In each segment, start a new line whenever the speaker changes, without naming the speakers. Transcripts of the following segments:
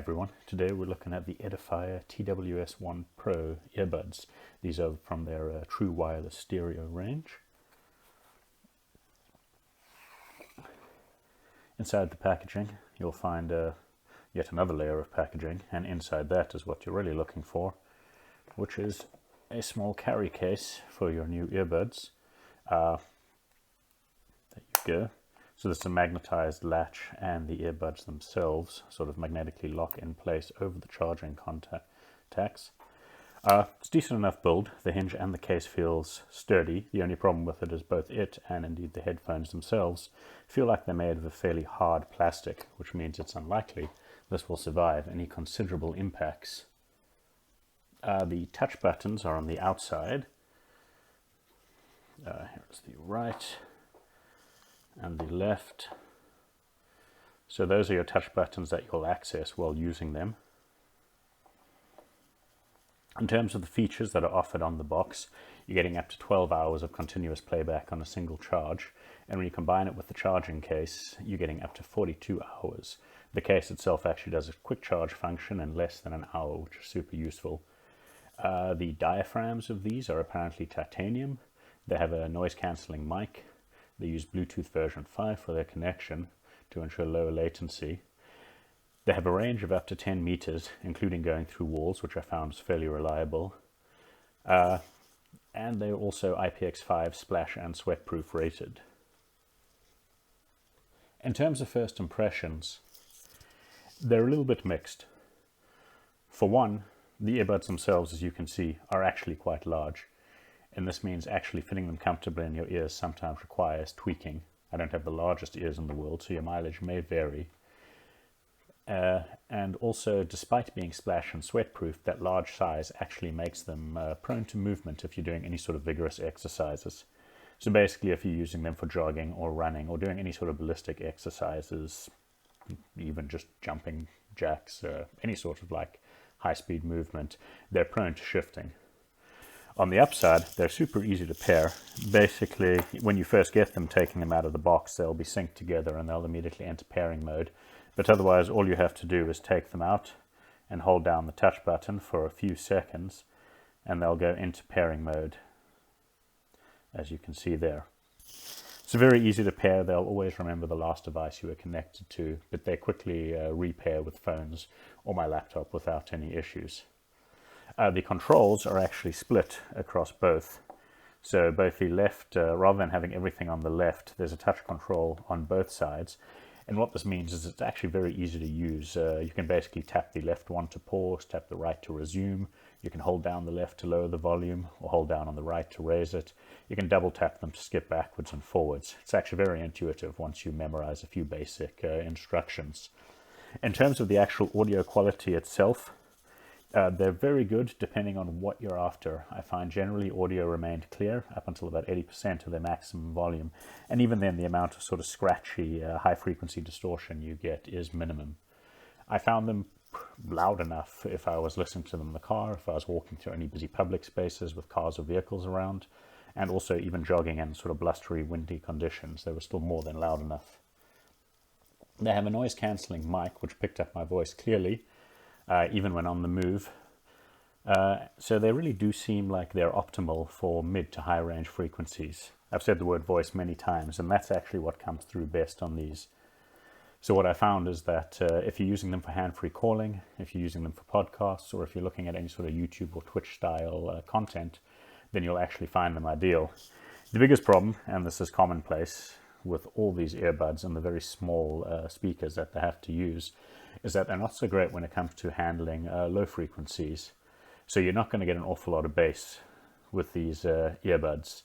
everyone, today we're looking at the Edifier TWS1 Pro earbuds. These are from their true wireless stereo range. Inside the packaging you'll find yet another layer of packaging, and inside that is what you're really looking for, which is a small carry case for your new earbuds. There you go. So there's a magnetized latch, and the earbuds themselves sort of magnetically lock in place over the charging contacts. It's decent enough build. The hinge and the case feels sturdy. The only problem with it is both it and indeed the headphones themselves feel like they're made of a fairly hard plastic, which means it's unlikely this will survive any considerable impacts. The touch buttons are on the outside. Here's the right and the left. So those are your touch buttons that you'll access while using them. In terms of the features that are offered on the box, you're getting up to 12 hours of continuous playback on a single charge, and when you combine it with the charging case, you're getting up to 42 hours. The case itself actually does a quick charge function in less than an hour, which is super useful. The diaphragms of these are apparently titanium. They have a noise cancelling mic. They use Bluetooth version 5 for their connection to ensure lower latency. They have a range of up to 10 meters, including going through walls, which I found is fairly reliable. And they're also IPX5 splash and sweatproof rated. In terms of first impressions, they're a little bit mixed. For one, the earbuds themselves, as you can see, are actually quite large. And this means actually fitting them comfortably in your ears sometimes requires tweaking. I don't have the largest ears in the world, so your mileage may vary. And also, despite being splash and sweat-proof, that large size actually makes them prone to movement if you're doing any sort of vigorous exercises. So basically, if you're using them for jogging or running or doing any sort of ballistic exercises, even just jumping jacks, any sort of like high-speed movement, they're prone to shifting. On the upside, they're super easy to pair. Basically, when you first get them, taking them out of the box, they'll be synced together and they'll immediately enter pairing mode. But otherwise, all you have to do is take them out and hold down the touch button for a few seconds, and they'll go into pairing mode, as you can see there. It's very easy to pair. They'll always remember the last device you were connected to, but they quickly repair with phones or my laptop without any issues. The controls are actually split across both. So both the left, rather than having everything on the left, there's a touch control on both sides. And what this means is it's actually very easy to use. You can basically tap the left one to pause, tap the right to resume. You can hold down the left to lower the volume, or hold down on the right to raise it. You can double tap them to skip backwards and forwards. It's actually very intuitive once you memorize a few basic instructions. In terms of the actual audio quality itself, they're very good depending on what you're after. I find generally audio remained clear up until about 80% of their maximum volume, and even then the amount of sort of scratchy high frequency distortion you get is minimum. I found them loud enough if I was listening to them in the car, if I was walking through any busy public spaces with cars or vehicles around, and also even jogging in sort of blustery, windy conditions. They were still more than loud enough. They have a noise cancelling mic which picked up my voice clearly, even when on the move. So they really do seem like they're optimal for mid to high range frequencies. I've said the word voice many times, and that's actually what comes through best on these. So what I found is that if you're using them for hand-free calling, if you're using them for podcasts, or if you're looking at any sort of YouTube or Twitch style content, then you'll actually find them ideal. The biggest problem, and this is commonplace with all these earbuds and the very small speakers that they have to use, is that they're not so great when it comes to handling low frequencies. So you're not going to get an awful lot of bass with these earbuds.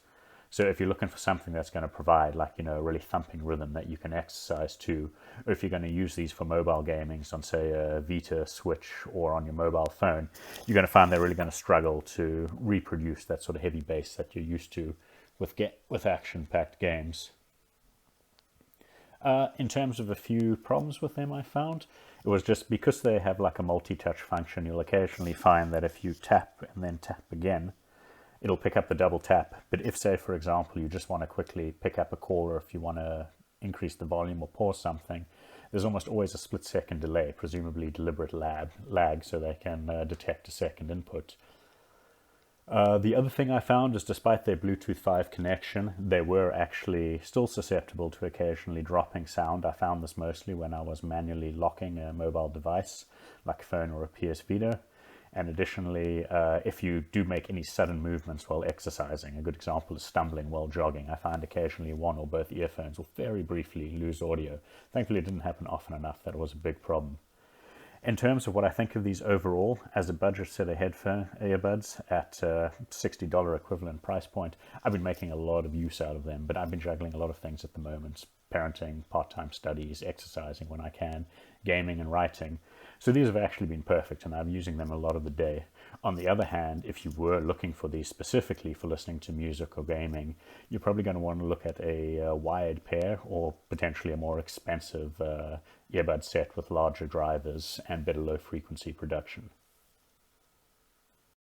So if you're looking for something that's going to provide, like, a really thumping rhythm that you can exercise to, or if you're going to use these for mobile gaming on, say, a Vita, Switch, or on your mobile phone, you're going to find they're really going to struggle to reproduce that sort of heavy bass that you're used to with action-packed games. In terms of a few problems with them I found, it was just because they have like a multi-touch function, you'll occasionally find that if you tap and then tap again, it'll pick up the double tap. But if, say, for example, you just want to quickly pick up a call, or if you want to increase the volume or pause something, there's almost always a split-second delay, presumably deliberate lag, so they can detect a second input. The other thing I found is despite their Bluetooth 5 connection, they were actually still susceptible to occasionally dropping sound. I found this mostly when I was manually locking a mobile device, like a phone or a PS Vita. And additionally, if you do make any sudden movements while exercising, a good example is stumbling while jogging. I find occasionally one or both earphones will very briefly lose audio. Thankfully, it didn't happen often enough that it was a big problem. In terms of what I think of these overall, as a budget set of earbuds at a $60 equivalent price point, I've been making a lot of use out of them, but I've been juggling a lot of things at the moment. Parenting, part-time studies, exercising when I can, gaming and writing. So these have actually been perfect, and I'm using them a lot of the day. On the other hand, if you were looking for these specifically for listening to music or gaming, you're probably going to want to look at a wired pair or potentially a more expensive earbud set with larger drivers and better low frequency production.